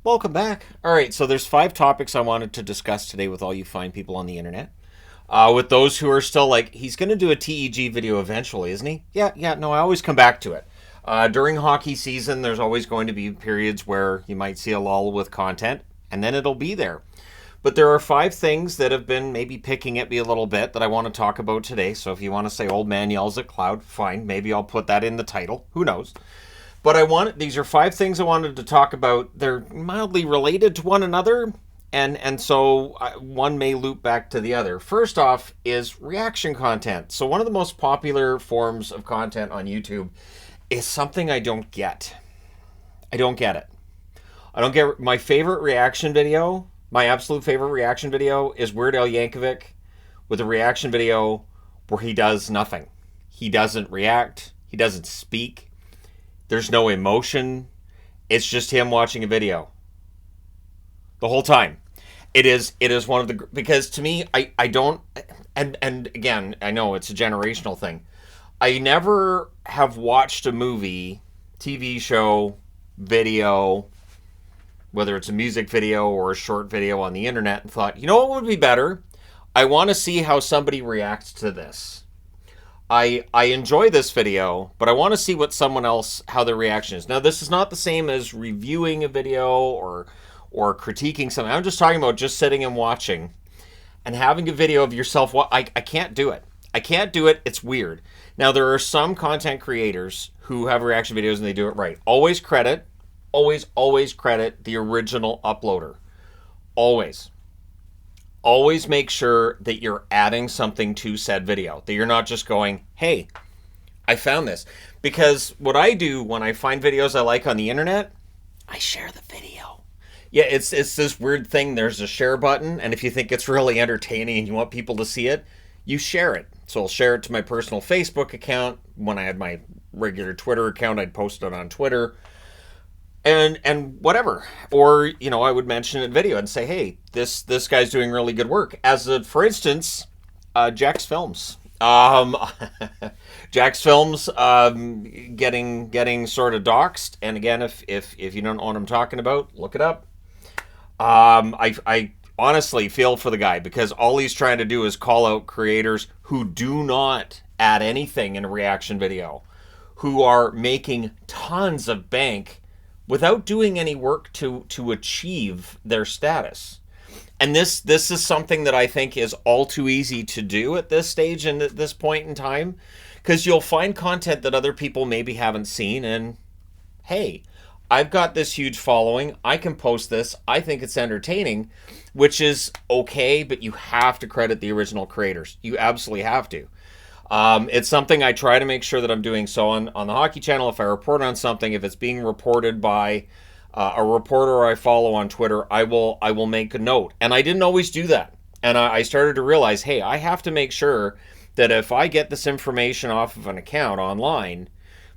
Welcome back. All right, so there's 5 topics I wanted to discuss today with all you fine people on the internet. With those who are still like, he's going to do a TEG video eventually, isn't he? Yeah, no, I always come back to it. During hockey season, there's always going to be periods where you might see a lull with content, and then it'll be there. But there are 5 things that have been maybe picking at me a little bit that I want to talk about today. So if you want to say old man yells at cloud, fine. Maybe I'll put that in the title. Who knows? But these are 5 things I wanted to talk about. They're mildly related to one another, and so one may loop back to the other. First off is reaction content. So one of the most popular forms of content on YouTube is something I don't get. I don't get it. I don't get my favorite reaction video. My absolute favorite reaction video is Weird Al Yankovic with a reaction video where he does nothing. He doesn't react. He doesn't speak. There's no emotion. It's just him watching a video the whole time. It is one of the, because to me I don't, and again, I know it's a generational thing. I never have watched a movie, TV show, video, whether it's a music video or a short video on the internet, and thought, you know what would be better? I want to see how somebody reacts to this. I enjoy this video, but I want to see what someone else, how their reaction is. Now, this is not the same as reviewing a video or critiquing something. I'm just talking about just sitting and watching and having a video of yourself. I can't do it. I can't do it. It's weird. Now, there are some content creators who have reaction videos and they do it right. Always credit, always credit the original uploader. Always. Always make sure that you're adding something to said video, that you're not just going, hey, I found this. Because what I do when I find videos I like on the internet, I share the video. Yeah, it's this weird thing. There's a share button, and if you think it's really entertaining and you want people to see it, you share it. So I'll share it to my personal Facebook account. When I had my regular Twitter account, I'd post it on Twitter. And whatever, or I would mention it in video and say, hey, this guy's doing really good work. For instance, Jack's Films. Jack's Films getting sort of doxxed. And again, if you don't know what I'm talking about, look it up. I honestly feel for the guy, because all he's trying to do is call out creators who do not add anything in a reaction video, who are making tons of bank without doing any work to achieve their status. And this is something that I think is all too easy to do at this stage and at this point in time, because you'll find content that other people maybe haven't seen, and hey, I've got this huge following, I can post this, I think it's entertaining, which is okay, but you have to credit the original creators. You absolutely have to. It's something I try to make sure that I'm doing. So on the Hockey Channel, if I report on something, if it's being reported by a reporter I follow on Twitter, I will make a note. And I didn't always do that. And I started to realize, hey, I have to make sure that if I get this information off of an account online,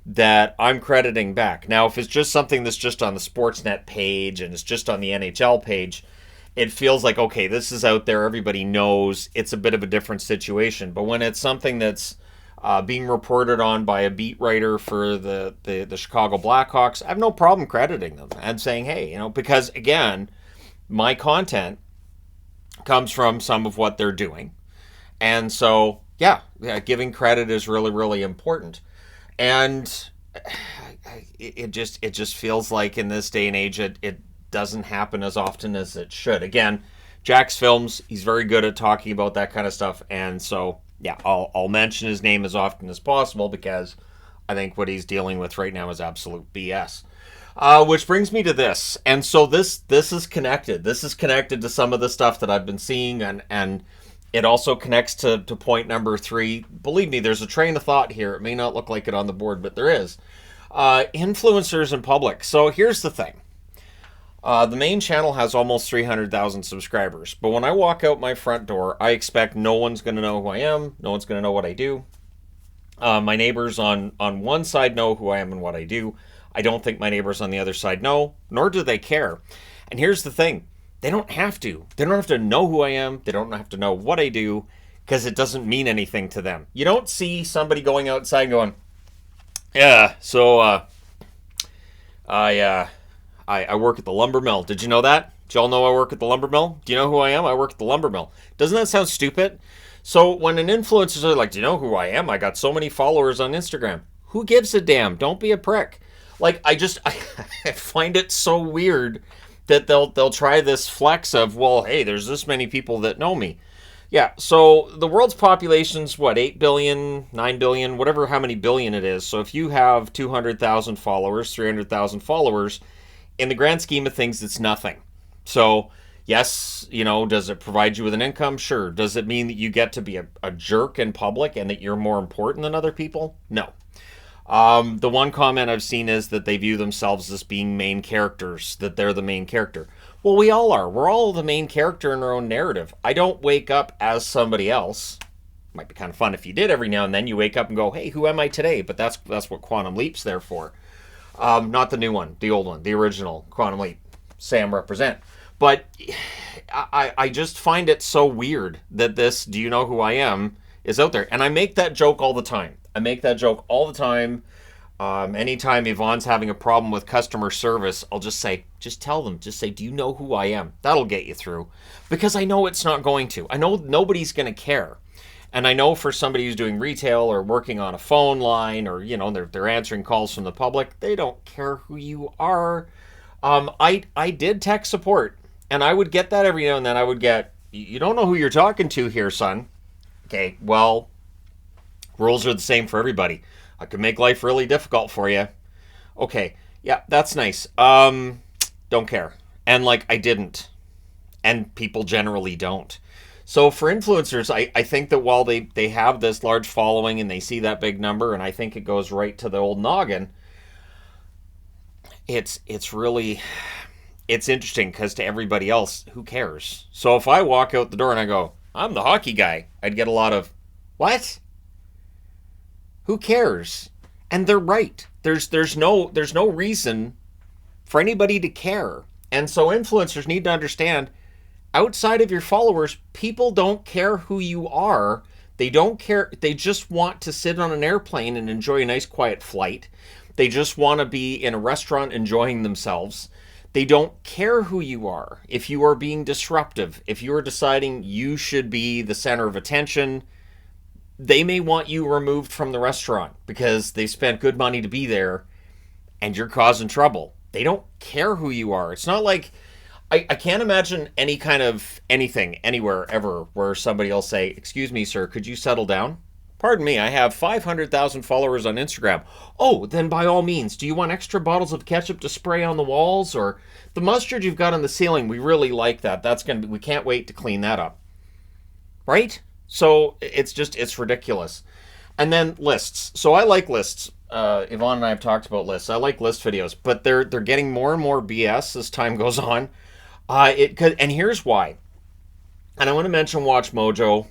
that I'm crediting back. Now, if it's just something that's just on the Sportsnet page and it's just on the NHL page, it feels like, okay, this is out there, everybody knows, it's a bit of a different situation. But when it's something that's being reported on by a beat writer for the Chicago Blackhawks, I have no problem crediting them and saying, hey, because again, my content comes from some of what they're doing. And so, yeah, giving credit is really, really important. And it just feels like in this day and age, it doesn't happen as often as it should. Again, Jack's Films, he's very good at talking about that kind of stuff, and so yeah, I'll mention his name as often as possible, because I think what he's dealing with right now is absolute BS. Which brings me to this, and so this is connected. This is connected to some of the stuff that I've been seeing, and it also connects to point number 3. Believe me, there's a train of thought here. It may not look like it on the board, but there is. Influencers in public. So here's the thing. The main channel has almost 300,000 subscribers, but when I walk out my front door, I expect no one's going to know who I am, no one's going to know what I do. My neighbors on one side know who I am and what I do. I don't think my neighbors on the other side know, nor do they care. And here's the thing. They don't have to. They don't have to know who I am. They don't have to know what I do, because it doesn't mean anything to them. You don't see somebody going outside going, yeah, so I work at the lumber mill. Did you know that? Did y'all know I work at the lumber mill? Do you know who I am? I work at the lumber mill. Doesn't that sound stupid? So when an influencer's like, do you know who I am? I got so many followers on Instagram. Who gives a damn? Don't be a prick. Like, I find it so weird that they'll try this flex of, well, hey, there's this many people that know me. Yeah, so the world's population's what, 8 billion, 9 billion, whatever, how many billion it is. So if you have 200,000 followers, 300,000 followers, in the grand scheme of things, it's nothing. So, yes, does it provide you with an income? Sure. Does it mean that you get to be a jerk in public and that you're more important than other people? No. The one comment I've seen is that they view themselves as being main characters, that they're the main character. Well, we all are. We're all the main character in our own narrative. I don't wake up as somebody else. Might be kind of fun if you did every now and then. You wake up and go, hey, who am I today? But that's what Quantum Leap's there for. Not the new one, the old one, the original Quantum Leap. Sam represent. But I just find it so weird that this do you know who I am is out there. And I make that joke all the time. Anytime Yvonne's having a problem with customer service, I'll just tell them, do you know who I am? That'll get you through. Because I know it's not going to. I know nobody's going to care. And I know for somebody who's doing retail or working on a phone line or, they're answering calls from the public, they don't care who you are. I did tech support, and I would get that every now and then. I would get, you don't know who you're talking to here, son. Okay, well, rules are the same for everybody. I could make life really difficult for you. Okay, yeah, that's nice. Don't care. And I didn't. And people generally don't. So for influencers, I think that while they have this large following and they see that big number, and I think it goes right to the old noggin, it's interesting because to everybody else, who cares? So if I walk out the door and I go, I'm the hockey guy, I'd get a lot of, what? Who cares? And they're right. There's no reason for anybody to care. And so influencers need to understand, outside of your followers, people don't care who you are. They don't care. They just want to sit on an airplane and enjoy a nice quiet flight. They just want to be in a restaurant enjoying themselves. They don't care who you are. If you are being disruptive, if you are deciding you should be the center of attention, they may want you removed from the restaurant because they spent good money to be there and you're causing trouble. They don't care who you are. It's not like, I can't imagine any kind of anything, anywhere, ever, where somebody will say, excuse me, sir, could you settle down? Pardon me, I have 500,000 followers on Instagram. Oh, then by all means, do you want extra bottles of ketchup to spray on the walls? Or the mustard you've got on the ceiling, we really like that. We can't wait to clean that up. Right? So it's ridiculous. And then lists. So I like lists. Yvonne and I have talked about lists. I like list videos, but they're getting more and more BS as time goes on. And here's why. And I want to mention Watch Mojo,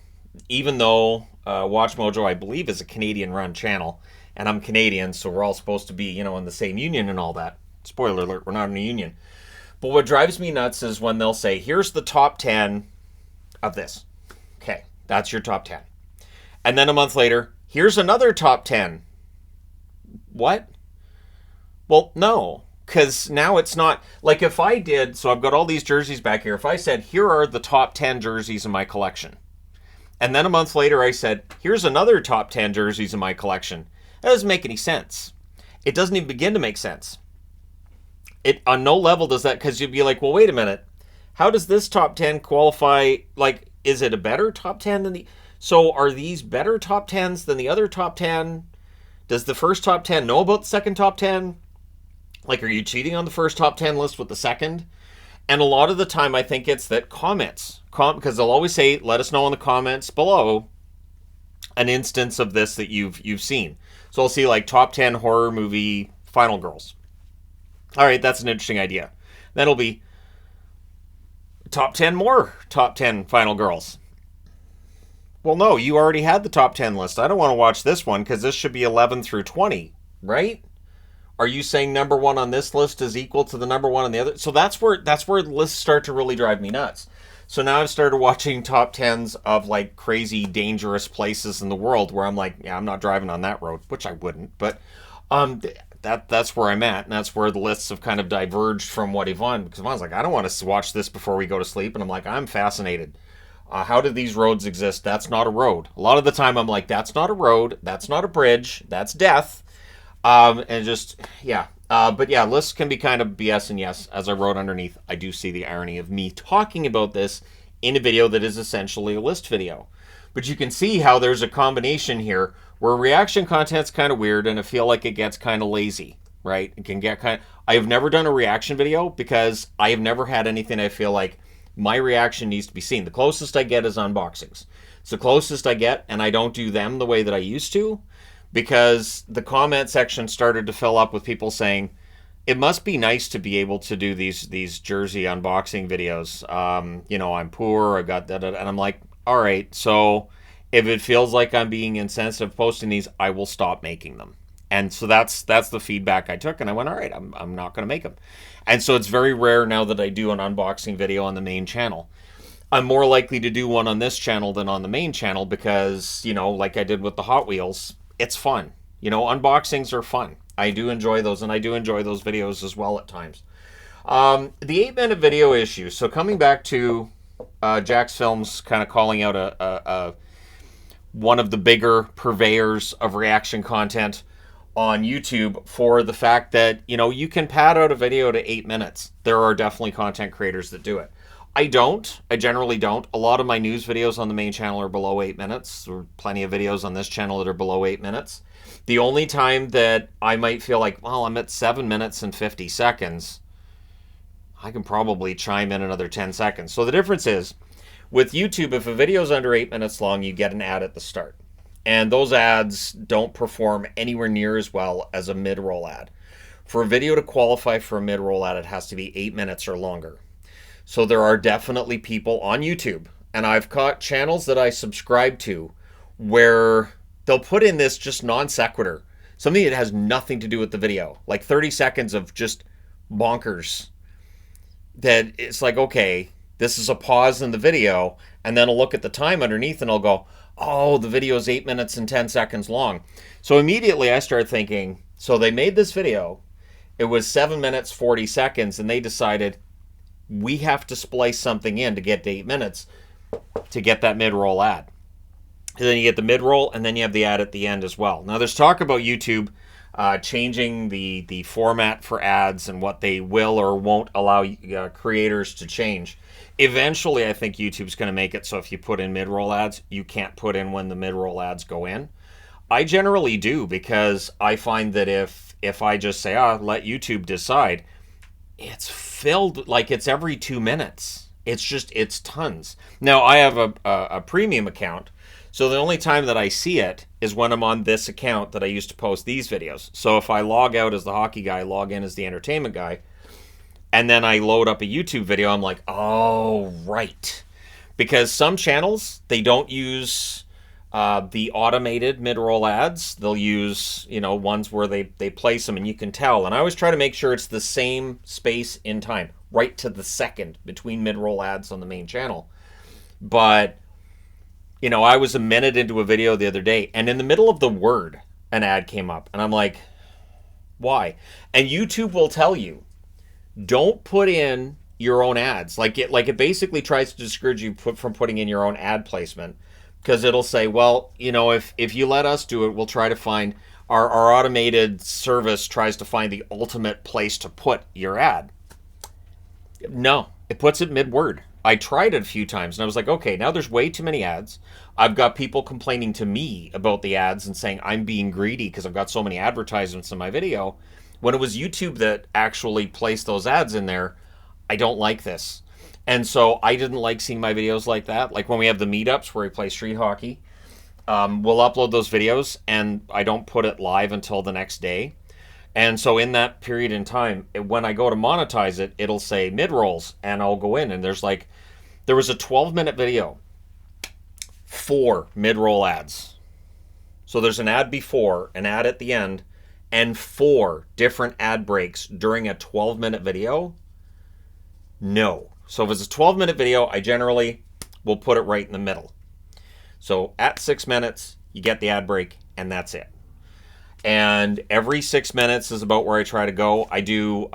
even though Watch Mojo, I believe, is a Canadian-run channel, and I'm Canadian, so we're all supposed to be, in the same union and all that. Spoiler alert, we're not in a union. But what drives me nuts is when they'll say, here's the top 10 of this. Okay, that's your top 10. And then a month later, here's another top 10. What? Well, no, because now it's not, like if I did, so I've got all these jerseys back here. If I said, here are the top 10 jerseys in my collection, and then a month later I said, here's another top 10 jerseys in my collection, that doesn't make any sense. It doesn't even begin to make sense. It on no level does that, because you'd be like, well, wait a minute. How does this top 10 qualify? Like, is it a better top 10 than the... So are these better top 10s than the other top 10? Does the first top 10 know about the second top 10? Like, are you cheating on the first top 10 list with the second? And a lot of the time, I think it's that comments, because they'll always say, let us know in the comments below an instance of this that you've seen. So I'll see like top 10 horror movie Final Girls. All right, that's an interesting idea. Then it'll be top 10 more top 10 Final Girls. Well, no, you already had the top 10 list. I don't want to watch this one because this should be 11 through 20, right? Are you saying number one on this list is equal to the number one on the other? So that's where lists start to really drive me nuts. So now I've started watching top 10s of like crazy, dangerous places in the world where I'm like, yeah, I'm not driving on that road, which I wouldn't. But that's where I'm at, and that's where the lists have kind of diverged from what Yvonne, because Yvonne's like, I don't want to watch this before we go to sleep, and I'm like, I'm fascinated. How did these roads exist? That's not a road. A lot of the time, I'm like, that's not a road. That's not a bridge. That's death. And just, yeah. But yeah, lists can be kind of BS, and yes, as I wrote underneath, I do see the irony of me talking about this in a video that is essentially a list video. But you can see how there's a combination here where reaction content's kind of weird, and I feel like it gets kind of lazy, right? It can get kind of... I have never done a reaction video because I have never had anything I feel like my reaction needs to be seen. The closest I get is unboxings. It's the closest I get, and I don't do them the way that I used to because the comment section started to fill up with people saying, it must be nice to be able to do these jersey unboxing videos. You know, I'm poor, I got that, and I'm like, all right, so if it feels like I'm being insensitive posting these, I will stop making them. And so that's the feedback I took, and I went, all right, I'm not going to make them. And so it's very rare now that I do an unboxing video on the main channel. I'm more likely to do one on this channel than on the main channel because, you know, like I did with the Hot Wheels, it's fun. You know, unboxings are fun. I do enjoy those, and I do enjoy those videos as well at times. The 8-minute video issue. So coming back to Jakks Films kind of calling out one of the bigger purveyors of reaction content on YouTube for the fact that, you know, you can pad out a video to 8 minutes. There are definitely content creators that do it. I don't. I generally don't. A lot of my news videos on the main channel are below 8 minutes. There are plenty of videos on this channel that are below 8 minutes. The only time that I might feel like, well, I'm at 7 minutes and 50 seconds, I can probably chime in another 10 seconds. So the difference is, with YouTube, if a video is under 8 minutes long, you get an ad at the start. And those ads don't perform anywhere near as well as a mid-roll ad. For a video to qualify for a mid-roll ad, it has to be 8 minutes or longer. So there are definitely people on YouTube, and I've caught channels that I subscribe to, where they'll put in this just non sequitur, something that has nothing to do with the video, like 30 seconds of just bonkers, that it's like, okay, this is a pause in the video, and then I'll look at the time underneath and I'll go, oh, the video is 8 minutes and 10 seconds long. So immediately I start thinking, so they made this video, it was 7 minutes, 40 seconds, and they decided we have to splice something in to get to 8 minutes to get that mid-roll ad. And then you get the mid-roll, and then you have the ad at the end as well. Now there's talk about YouTube changing the format for ads and what they will or won't allow creators to change. Eventually, I think YouTube's going to make it so if you put in mid-roll ads, you can't put in when the mid-roll ads go in. I generally do, because I find that if I just say, let YouTube decide, it's filled, like it's every 2 minutes. It's tons. Now, I have a premium account, so the only time that I see it is when I'm on this account that I used to post these videos. So if I log out as the hockey guy, log in as the entertainment guy, and then I load up a YouTube video, I'm like, oh, right. Because some channels, they don't use the automated mid-roll ads. They'll use, ones where they place them and you can tell. And I always try to make sure it's the same space in time, right to the second between mid-roll ads on the main channel. But, I was a minute into a video the other day, and in the middle of the word, an ad came up. And I'm like, why? And YouTube will tell you, don't put in your own ads. Like it basically tries to discourage you from putting in your own ad placement, because it'll say, well, if you let us do it, we'll try to find our automated service tries to find the ultimate place to put your ad. No, it puts it mid-word. I tried it a few times and I was like, okay, now there's way too many ads. I've got people complaining to me about the ads and saying I'm being greedy because I've got so many advertisements in my video. When it was YouTube that actually placed those ads in there, I don't like this. And so I didn't like seeing my videos like that. Like when we have the meetups where we play street hockey, we'll upload those videos and I don't put it live until the next day. And so in that period in time, when I go to monetize it, it'll say mid-rolls, and I'll go in and there was a 12-minute video, 4 mid-roll ads. So there's an ad before, an ad at the end, and 4 different ad breaks during a 12-minute video. No. So if it's a 12-minute video, I generally will put it right in the middle. So at 6 minutes, you get the ad break, and that's it. And every 6 minutes is about where I try to go. I do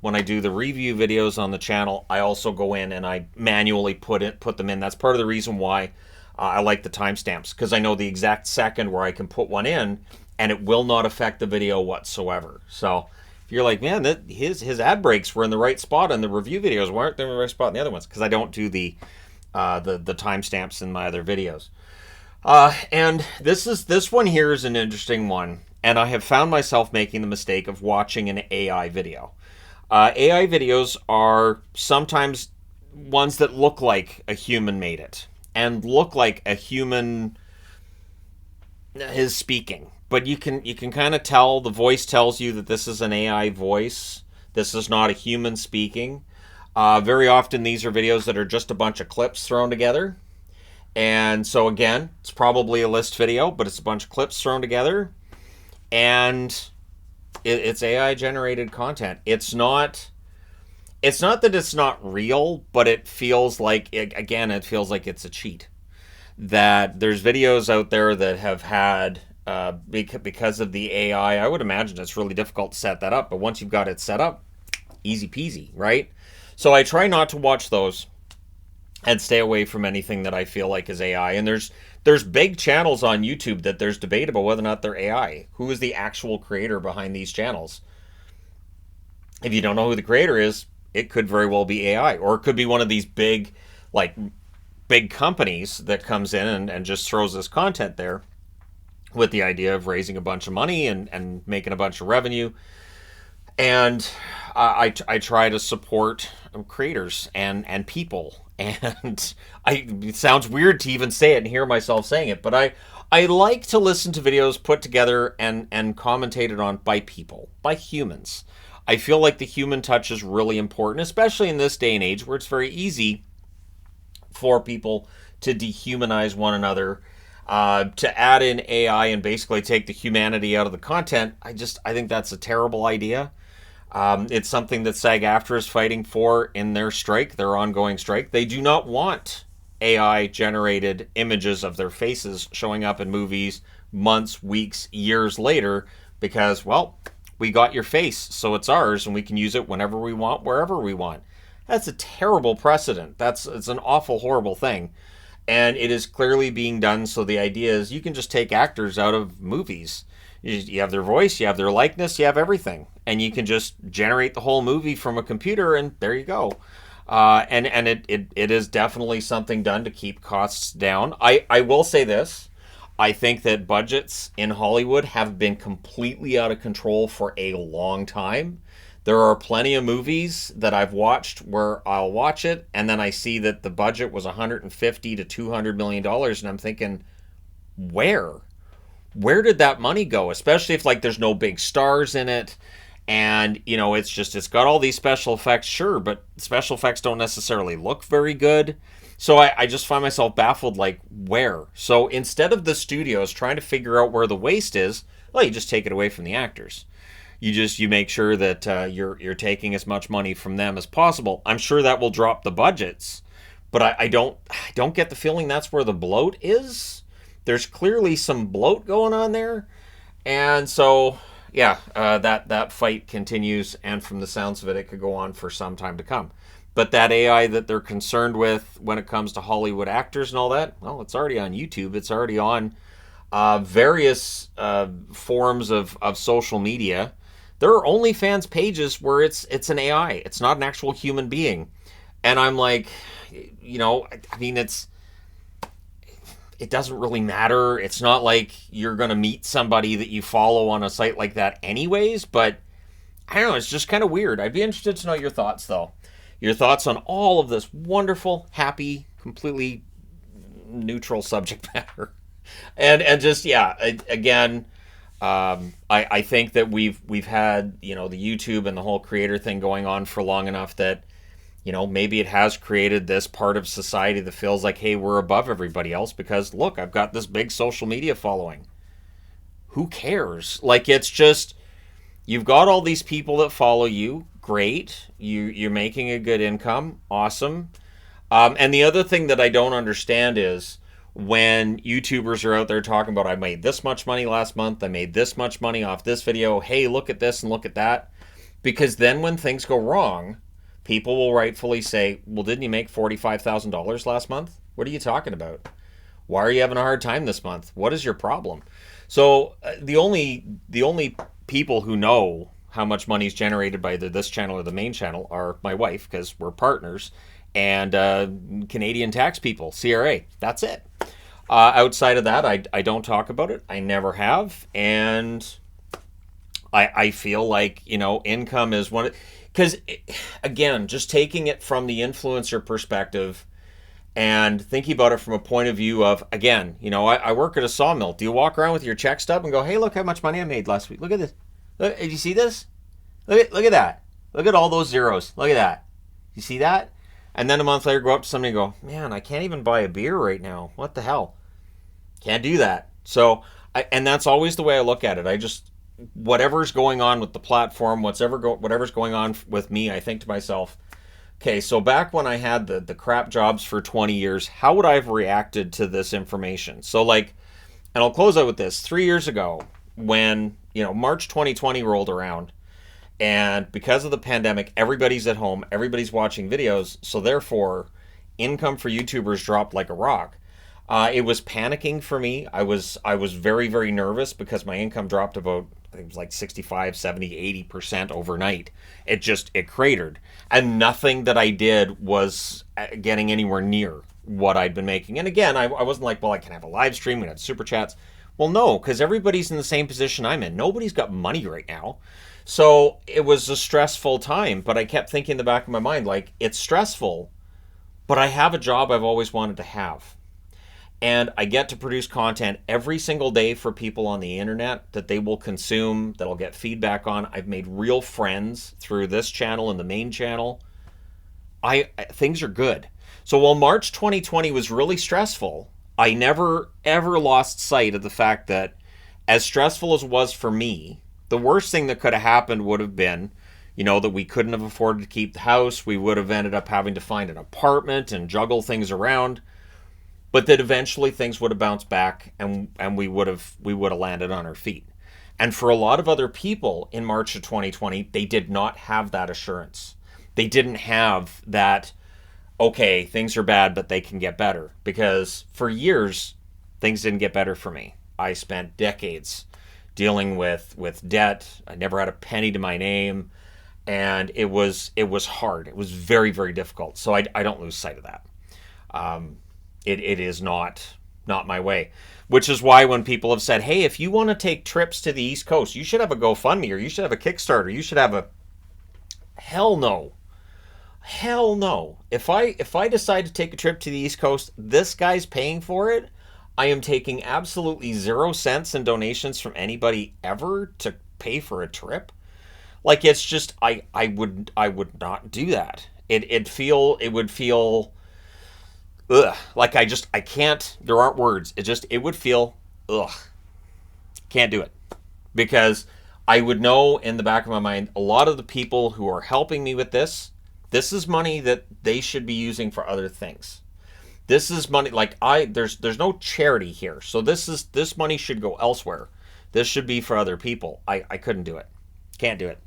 when I do the review videos on the channel, I also go in and I manually put them in. That's part of the reason why I like the timestamps, because I know the exact second where I can put one in, and it will not affect the video whatsoever. So if you're like, man, his ad breaks were in the right spot in the review videos, why aren't they in the right spot in the other ones? Because I don't do the timestamps in my other videos. And this one here is an interesting one, and I have found myself making the mistake of watching an AI video. AI videos are sometimes ones that look like a human made it and look like a human is speaking, but you can kind of tell the voice tells you that this is an AI voice. This is not a human speaking. Very often these are videos that are just a bunch of clips thrown together. And so again, it's probably a list video, but it's a bunch of clips thrown together, and it's AI generated content. It's not that it's not real, but it feels like it feels like it's a cheat. That there's videos out there that have had because of the AI. I would imagine it's really difficult to set that up, but once you've got it set up, easy peasy, right? So I try not to watch those and stay away from anything that I feel like is AI. And there's big channels on YouTube that there's debate about whether or not they're AI. Who is the actual creator behind these channels? If you don't know who the creator is, it could very well be AI, or it could be one of these big companies that comes in and just throws this content there with the idea of raising a bunch of money and making a bunch of revenue. And I try to support creators and people. And it sounds weird to even say it and hear myself saying it, but I like to listen to videos put together and commentated on by people, by humans. I feel like the human touch is really important, especially in this day and age where it's very easy for people to dehumanize one another, to add in AI and basically take the humanity out of the content. I think that's a terrible idea. It's something that SAG-AFTRA is fighting for in their strike, their ongoing strike. They do not want AI-generated images of their faces showing up in movies months, weeks, years later because, well, we got your face, so it's ours, and we can use it whenever we want, wherever we want. That's a terrible precedent. It's an awful, horrible thing. And it is clearly being done, so the idea is you can just take actors out of movies. You have their voice, you have their likeness, you have everything. And you can just generate the whole movie from a computer, and there you go. And it is definitely something done to keep costs down. I will say this. I think that budgets in Hollywood have been completely out of control for a long time. There are plenty of movies that I've watched where I'll watch it, and then I see that the budget was $150 to $200 million, and I'm thinking, where did that money go? Especially if there's no big stars in it, and it's got all these special effects, sure, but special effects don't necessarily look very good. So I just find myself baffled, where? So instead of the studios trying to figure out where the waste is, well, you just take it away from the actors. You make sure that you're taking as much money from them as possible. I'm sure that will drop the budgets, but I don't get the feeling that's where the bloat is. There's clearly some bloat going on there, and so yeah, that fight continues, and from the sounds of it, it could go on for some time to come. But that AI that they're concerned with when it comes to Hollywood actors and all that, well, it's already on YouTube. It's already on various forms of social media. There are OnlyFans pages where it's an AI. It's not an actual human being. And I'm like, it doesn't really matter. It's not like you're going to meet somebody that you follow on a site like that anyways, but I don't know, it's just kind of weird. I'd be interested to know your thoughts, though. Your thoughts on all of this wonderful, happy, completely neutral subject matter. And just, yeah, again, I think that we've had, the YouTube and the whole creator thing going on for long enough that, maybe it has created this part of society that feels like, hey, we're above everybody else because, look, I've got this big social media following. Who cares? It's just, you've got all these people that follow you. Great. You're making a good income. Awesome. And the other thing that I don't understand is, when YouTubers are out there talking about, I made this much money last month, I made this much money off this video, hey, look at this and look at that. Because then when things go wrong, people will rightfully say, well, didn't you make $45,000 last month? What are you talking about? Why are you having a hard time this month? What is your problem? So the only people who know how much money is generated by either this channel or the main channel are my wife, because we're partners, and Canadian tax people, CRA. That's it. Outside of that, I don't talk about it. I never have. And I feel like, income is one. Because, again, just taking it from the influencer perspective and thinking about it from a point of view of, again, I work at a sawmill. Do you walk around with your check stub and go, hey, look how much money I made last week? Look at this. Look, did you see this? Look at that. Look at all those zeros. Look at that. You see that? And then a month later, go up to somebody and go, man, I can't even buy a beer right now. What the hell? Can't do that. So, and that's always the way I look at it. I just, whatever's going on with the platform, whatever's going on with me, I think to myself, okay, so back when I had the crap jobs for 20 years, how would I have reacted to this information? So and I'll close out with this. 3 years ago, when, March 2020 rolled around, and because of the pandemic, everybody's at home, everybody's watching videos, so therefore, income for YouTubers dropped like a rock. It was panicking for me. I was very, very nervous because my income dropped about, I think it was like 65, 70, 80% overnight. It cratered. And nothing that I did was getting anywhere near what I'd been making. And again, I wasn't like, well, I can have a live stream, we can have super chats. Well, no, because everybody's in the same position I'm in. Nobody's got money right now. So it was a stressful time, but I kept thinking in the back of my mind, it's stressful, but I have a job I've always wanted to have. And I get to produce content every single day for people on the internet that they will consume, that I'll get feedback on. I've made real friends through this channel and the main channel. Things are good. So while March 2020 was really stressful, I never, ever lost sight of the fact that as stressful as it was for me, the worst thing that could have happened would have been, that we couldn't have afforded to keep the house. We would have ended up having to find an apartment and juggle things around. But that eventually things would have bounced back and we would have landed on our feet. And for a lot of other people in March of 2020, they did not have that assurance. They didn't have that, okay, things are bad, but they can get better. Because for years, things didn't get better for me. I spent decades dealing with debt. I never had a penny to my name. And it was hard. It was very, very difficult. So I don't lose sight of that. It is not my way. Which is why when people have said, hey, if you want to take trips to the East Coast, you should have a GoFundMe, or you should have a Kickstarter, you should have a... Hell no. Hell no. If I decide to take a trip to the East Coast, this guy's paying for it. I am taking absolutely 0 cents in donations from anybody ever to pay for a trip. It's just, I would not do that. It would feel ugh. I can't, there aren't words. It would feel ugh. Can't do it. Because I would know in the back of my mind, a lot of the people who are helping me with this is money that they should be using for other things. This is money, there's no charity here. So this money should go elsewhere. This should be for other people. I couldn't do it. Can't do it.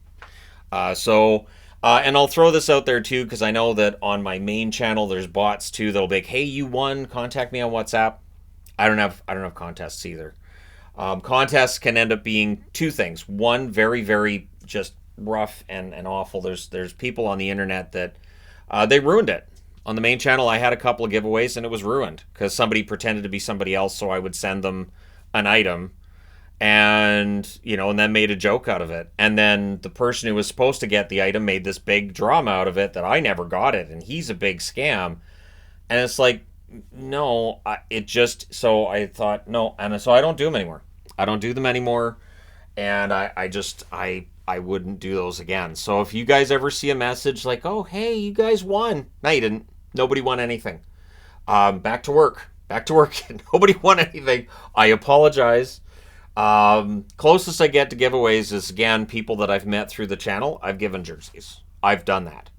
And I'll throw this out there too, because I know that on my main channel, there's bots too that'll be like, hey, you won, contact me on WhatsApp. I don't have contests either. Contests can end up being two things. One, very, very just rough and awful. There's people on the internet that they ruined it. On the main channel, I had a couple of giveaways and it was ruined because somebody pretended to be somebody else, so I would send them an item and then made a joke out of it. And then the person who was supposed to get the item made this big drama out of it that I never got it, and he's a big scam. And it's like, no, so I thought, no, and so I don't do them anymore. I don't do them anymore, and I wouldn't do those again. So if you guys ever see a message like, oh, hey, you guys won. No, you didn't. Nobody won anything. Back to work. Nobody won anything. I apologize. Closest I get to giveaways is, again, people that I've met through the channel. I've given jerseys. I've done that.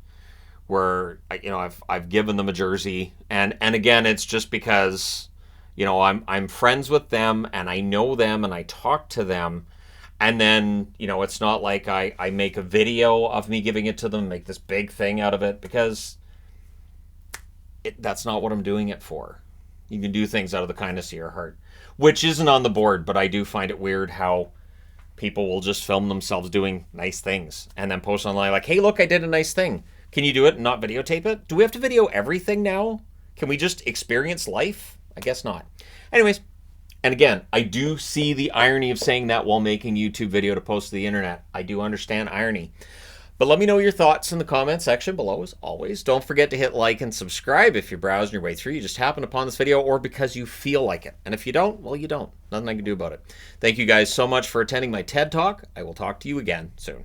Where, I've given them a jersey. And again, it's just because, You know, I'm friends with them and I know them and I talk to them. And then, you know, it's not like I make a video of me giving it to them, make this big thing out of it, because that's not what I'm doing it for. You can do things out of the kindness of your heart, which isn't on the board, but I do find it weird how people will just film themselves doing nice things and then post online like, hey, look, I did a nice thing. Can you do it and not videotape it? Do we have to video everything now? Can we just experience life? I guess not. Anyways, and again, I do see the irony of saying that while making YouTube video to post to the internet. I do understand irony. But let me know your thoughts in the comment section below, as always. Don't forget to hit like and subscribe if you're browsing your way through. You just happen upon this video or because you feel like it. And if you don't, well, you don't. Nothing I can do about it. Thank you guys so much for attending my TED Talk. I will talk to you again soon.